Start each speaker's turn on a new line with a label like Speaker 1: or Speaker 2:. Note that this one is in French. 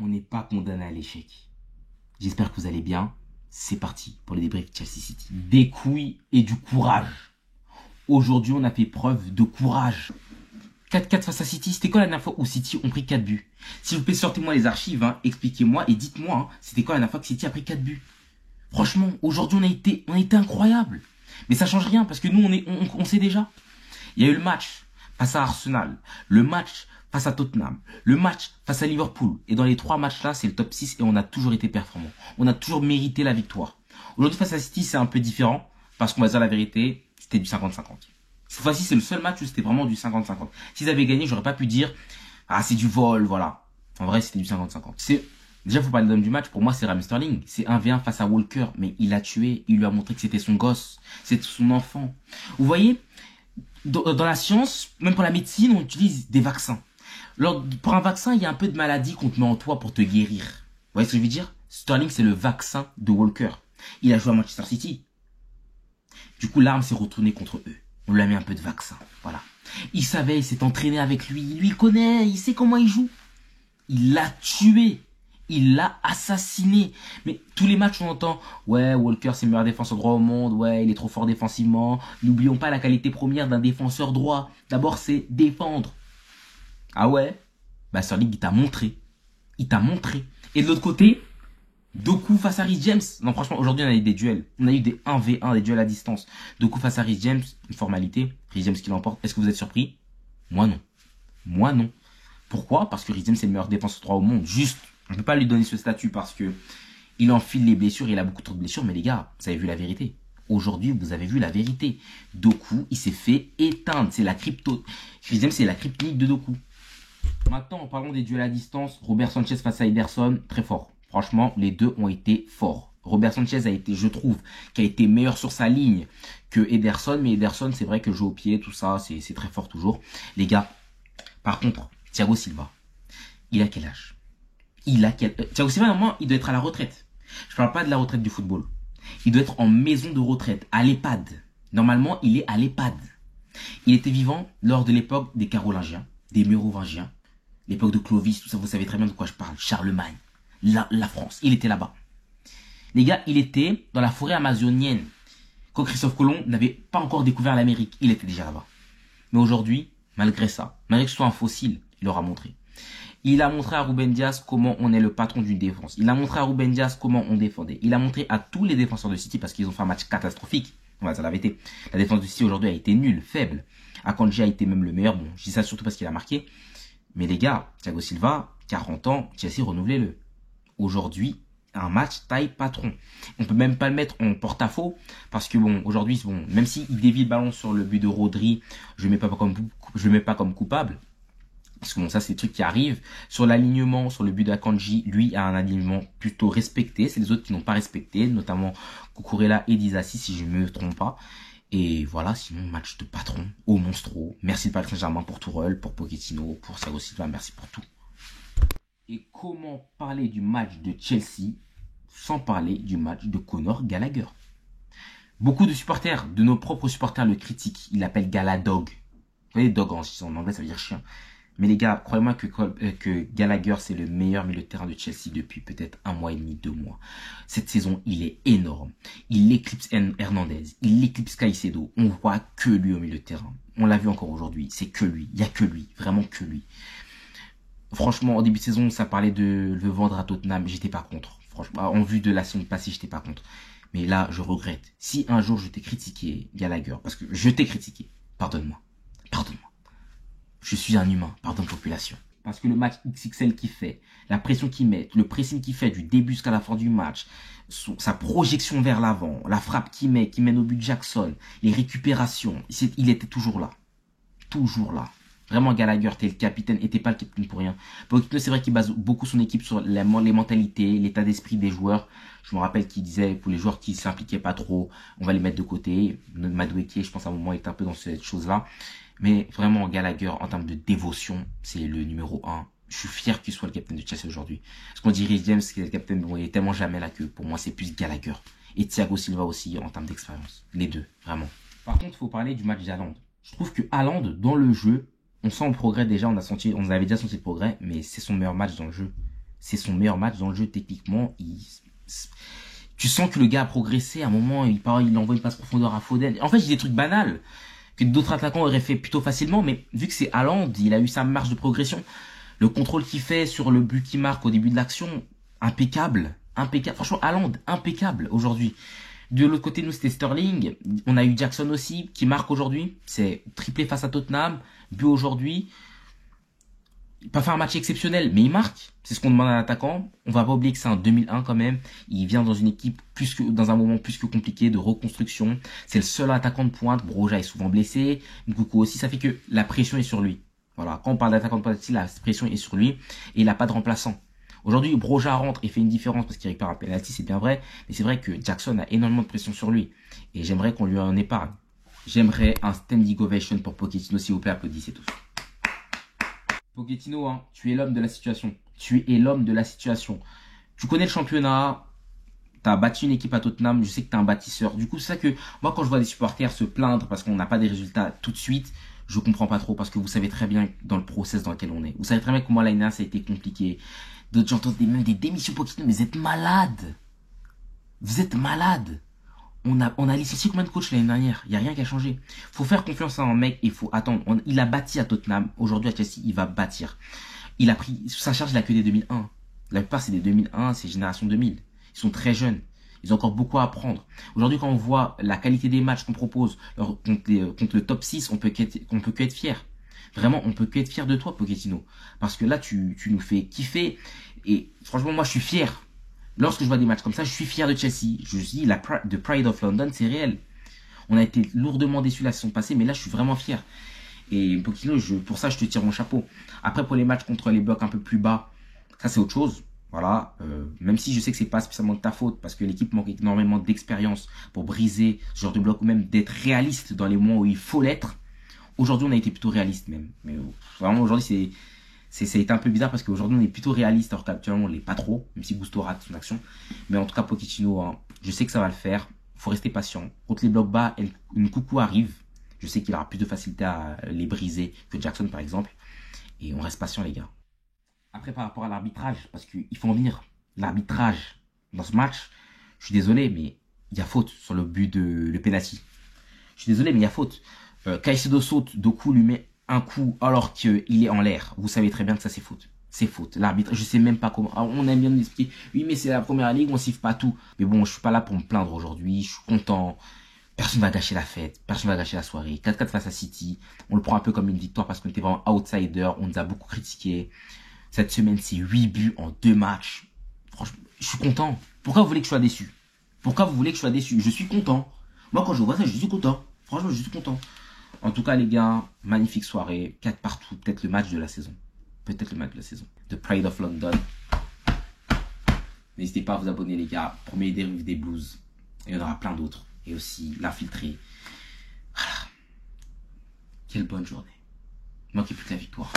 Speaker 1: on n'est pas condamné à l'échec. J'espère que vous allez bien. C'est parti pour le débrief Chelsea City. Des couilles et du courage. Aujourd'hui, on a fait preuve de courage. 4-4 face à City, c'était quoi la dernière fois où City ont pris 4 buts? S'il vous plaît, sortez-moi les archives, expliquez-moi et dites-moi, c'était quoi la dernière fois que City a pris 4 buts? Franchement, aujourd'hui, on a été incroyable. Mais ça change rien parce que nous, on sait déjà. Il y a eu le match face à Arsenal, le match face à Tottenham, le match face à Liverpool. Et dans les 3 matchs-là, c'est le top 6 et on a toujours été performant. On a toujours mérité la victoire. Aujourd'hui, face à City, c'est un peu différent parce qu'on va dire la vérité, c'était du 50-50. Cette fois-ci, c'est le seul match où c'était vraiment du 50-50. S'ils avaient gagné, j'aurais pas pu dire « Ah, c'est du vol, voilà ». En vrai, c'était du 50-50. Déjà, faut parler de l'homme du match. Pour moi, c'est Raheem Sterling. C'est 1v1 face à Walker. Mais il l'a tué. Il lui a montré que c'était son gosse. C'était son enfant. Vous voyez, dans la science, même pour la médecine, on utilise des vaccins. Pour un vaccin, il y a un peu de maladie qu'on te met en toi pour te guérir. Vous voyez ce que je veux dire? Sterling, c'est le vaccin de Walker. Il a joué à Manchester City. Du coup, l'arme s'est retournée contre eux. On lui a mis un peu de vaccin. Voilà. Il savait, il s'est entraîné avec lui. Lui, il connaît, il sait comment il joue. Il l'a tué. Il l'a assassiné. Mais tous les matchs, on entend « Ouais, Walker, c'est le meilleur défenseur droit au monde. Ouais, il est trop fort défensivement. » N'oublions pas la qualité première d'un défenseur droit. D'abord, c'est défendre. Ah ouais? Bah, Sterling, il t'a montré. Il t'a montré. Et de l'autre côté, Doku face à Reece James. Non, franchement, aujourd'hui, on a eu des duels. On a eu des 1v1, des duels à distance. Doku face à Reece James, une formalité. Reece James qui l'emporte. Est-ce que vous êtes surpris? Moi, non. Moi, non. Pourquoi? Parce que Reece James, c'est le meilleur défenseur droit au monde. Juste. On ne peut pas lui donner ce statut parce que il enfile les blessures, il a beaucoup trop de blessures. Mais les gars, vous avez vu la vérité. Aujourd'hui, vous avez vu la vérité. Doku, il s'est fait éteindre. C'est la crypto. Reece James, c'est la kryptonite de Doku. Maintenant, en parlant des duels à distance, Robert Sanchez face à Ederson, très fort. Franchement, les deux ont été forts. Robert Sanchez a été, je trouve, qui a été meilleur sur sa ligne que Ederson. Mais Ederson, c'est vrai que jouer au pied, tout ça, c'est très fort toujours. Les gars, par contre, Thiago Silva, il a quel âge? Thiago Silva, normalement, il doit être à la retraite. Je parle pas de la retraite du football. Il doit être en maison de retraite, à l'EHPAD. Normalement, il est à l'EHPAD. Il était vivant lors de l'époque des Carolingiens, des Mérovingiens, l'époque de Clovis, tout ça, vous savez très bien de quoi je parle. Charlemagne, la France, il était là-bas. Les gars, il était dans la forêt amazonienne. Quand Christophe Colomb n'avait pas encore découvert l'Amérique, il était déjà là-bas. Mais aujourd'hui, malgré ça, malgré que ce soit un fossile, il leur a montré. Il a montré à Ruben Dias comment on est le patron d'une défense. Il a montré à Ruben Dias comment on défendait. Il a montré à tous les défenseurs de City, parce qu'ils ont fait un match catastrophique. On va dire la vérité. La défense de City aujourd'hui a été nulle, faible. Akanji a été même le meilleur. Bon, je dis ça surtout parce qu'il a marqué. Mais les gars, Thiago Silva, 40 ans, Chelsea, renouvelez-le. Aujourd'hui, un match taille patron. On peut même pas le mettre en porte-à-faux parce que bon, aujourd'hui, bon, même s'il dévie le ballon sur le but de Rodri, je le mets pas comme coupable. Parce que bon, ça, c'est des trucs qui arrivent. Sur l'alignement, sur le but d'Akanji, lui a un alignement plutôt respecté. C'est les autres qui n'ont pas respecté, notamment Cucurella et Disasi, si je ne me trompe pas. Et voilà, sinon, match de patron au monstro. Merci le Paris Saint-Germain pour Tourelle, pour Pochettino, pour Thiago Silva, merci pour tout. Et comment parler du match de Chelsea sans parler du match de Conor Gallagher? Beaucoup de supporters, de nos propres supporters, le critiquent. Ils l'appellent Galadog. Vous voyez, dog en anglais, ça veut dire chien. Mais les gars, croyez-moi que Gallagher, c'est le meilleur milieu de terrain de Chelsea depuis peut-être 1 mois et demi, 2 mois. Cette saison, il est énorme. Il éclipse Hernandez, il éclipse Caicedo. On voit que lui au milieu de terrain. On l'a vu encore aujourd'hui, c'est que lui. Il n'y a que lui, vraiment que lui. Franchement, au début de saison, ça parlait de le vendre à Tottenham. J'étais pas contre. Franchement, en vue de la saison passée, j'étais pas contre. Mais là, je regrette. Si un jour je t'ai critiqué, Gallagher, parce que je t'ai critiqué, pardonne-moi. Pardonne-moi. Je suis un humain, pardon population. Parce que le match XXL qu'il fait, la pression qu'il met, le pressing qu'il fait du début jusqu'à la fin du match, sa projection vers l'avant, la frappe qu'il met, qui mène au but de Jackson, les récupérations, il était toujours là. Toujours là. Vraiment, Gallagher, t'es le capitaine et t'es pas le capitaine pour rien. Pochettino, c'est vrai qu'il base beaucoup son équipe sur les mentalités, l'état d'esprit des joueurs. Je me rappelle qu'il disait, pour les joueurs qui s'impliquaient pas trop, on va les mettre de côté. Madueke, je pense à un moment, il était un peu dans cette chose-là. Mais vraiment, Gallagher, en termes de dévotion, c'est le numéro 1. Je suis fier qu'il soit le capitaine de Chelsea aujourd'hui. Parce qu'on dit Reece James, qui est le capitaine, bon, il est tellement jamais là que pour moi, c'est plus Gallagher. Et Thiago Silva aussi, en termes d'expérience. Les deux, vraiment. Par contre, il faut parler du match d'Haaland. Je trouve que Haaland, dans le jeu, on sent le progrès déjà, on avait déjà senti le progrès, mais c'est son meilleur match dans le jeu. C'est son meilleur match dans le jeu techniquement. Tu sens que le gars a progressé. À un moment, il envoie une passe profondeur à Foden. En fait, j'ai des trucs banals que d'autres attaquants auraient fait plutôt facilement. Mais vu que c'est Haaland, il a eu sa marge de progression. Le contrôle qu'il fait sur le but qu'il marque au début de l'action, impeccable. Impeccable. Franchement, Haaland, impeccable aujourd'hui. De l'autre côté, nous, c'était Sterling. On a eu Jackson aussi, qui marque aujourd'hui. C'est triplé face à Tottenham. But aujourd'hui. Pas fait un match exceptionnel, mais il marque. C'est ce qu'on demande à l'attaquant. On va pas oublier que c'est un 2001 quand même. Il vient dans une équipe dans un moment plus que compliqué de reconstruction. C'est le seul attaquant de pointe. Broja est souvent blessé. Nkunku aussi. Ça fait que la pression est sur lui. Voilà. Quand on parle d'attaquant de pointe, la pression est sur lui. Et il n'a pas de remplaçant. Aujourd'hui, Broja rentre et fait une différence parce qu'il récupère un penalty, c'est bien vrai. Mais c'est vrai que Jackson a énormément de pression sur lui. Et j'aimerais qu'on lui en épargne. J'aimerais un standing ovation pour Pochettino, s'il vous plaît, applaudissez tous. Pochettino, hein, tu es l'homme de la situation. Tu es l'homme de la situation. Tu connais le championnat. Tu as battu une équipe à Tottenham. Je sais que tu es un bâtisseur. Du coup, c'est ça que moi, quand je vois des supporters se plaindre parce qu'on n'a pas des résultats tout de suite, je comprends pas trop parce que vous savez très bien dans le process dans lequel on est. Vous savez très bien comment l'année ça a été compliqué. D'autres gens entendent même des démissions Pochettino. Mais vous êtes malade. Vous êtes malade. On a licencié combien de coachs l'année dernière? Il n'y a rien qui a changé. Faut faire confiance à un mec et il faut attendre. Il a bâti à Tottenham. Aujourd'hui à Chelsea, il va bâtir. Il a pris, sous sa charge, il a que des 2001. La plupart, c'est des 2001, c'est génération 2000. Ils sont très jeunes. Ils ont encore beaucoup à apprendre. Aujourd'hui, quand on voit la qualité des matchs qu'on propose contre le top 6, on peut que être fier. Vraiment, on peut que être fier de toi, Pochettino. Parce que là, tu nous fais kiffer. Et franchement, moi, je suis fier. Lorsque je vois des matchs comme ça, je suis fier de Chelsea. Je dis, the Pride of London, c'est réel. On a été lourdement déçus la saison passée, mais là, je suis vraiment fier. Et Pochettino, pour ça, je te tire mon chapeau. Après, pour les matchs contre les blocs un peu plus bas, ça, c'est autre chose. Voilà. Même si je sais que c'est pas spécialement de ta faute, parce que l'équipe manque énormément d'expérience pour briser ce genre de bloc, ou même d'être réaliste dans les moments où il faut l'être. Aujourd'hui, on a été plutôt réaliste même. Mais vraiment, aujourd'hui, ça a été un peu bizarre parce qu'aujourd'hui, on est plutôt réaliste, alors qu'actuellement, on l'est pas trop, même si Gusto rate son action. Mais en tout cas, Pochettino, hein, je sais que ça va le faire. Faut rester patient. Contre les blocs bas, Nkunku arrive. Je sais qu'il aura plus de facilité à les briser que Jackson, par exemple. Et on reste patient, les gars. Après, par rapport à l'arbitrage, parce qu'il faut en venir. L'arbitrage dans ce match, je suis désolé, mais il y a faute sur le but de le penalty. Je suis désolé, mais il y a faute. Caicedo saute, Doku lui met un coup alors qu'il est en l'air. Vous savez très bien que ça, c'est faute. C'est faute. L'arbitre, je sais même pas comment. Alors, on aime bien nous expliquer. Oui, mais c'est la première ligue, on siffle pas tout. Mais bon, je suis pas là pour me plaindre aujourd'hui. Je suis content. Personne va gâcher la fête. Personne va gâcher la soirée. 4-4 face à City. On le prend un peu comme une victoire parce qu'on était vraiment outsider. On nous a beaucoup critiqué. Cette semaine, c'est 8 buts en 2 matchs. Franchement, je suis content. Pourquoi vous voulez que je sois déçu? Pourquoi vous voulez que je sois déçu? Je suis content. Moi, quand je vois ça, je suis content. Franchement, je suis content. En tout cas, les gars, magnifique soirée. 4 partout. Peut-être le match de la saison. Peut-être le match de la saison. The Pride of London. N'hésitez pas à vous abonner, les gars. Premier dérive des Blues. Et il y en aura plein d'autres. Et aussi l'infiltré. Voilà. Quelle bonne journée. Il manquait plus que la victoire.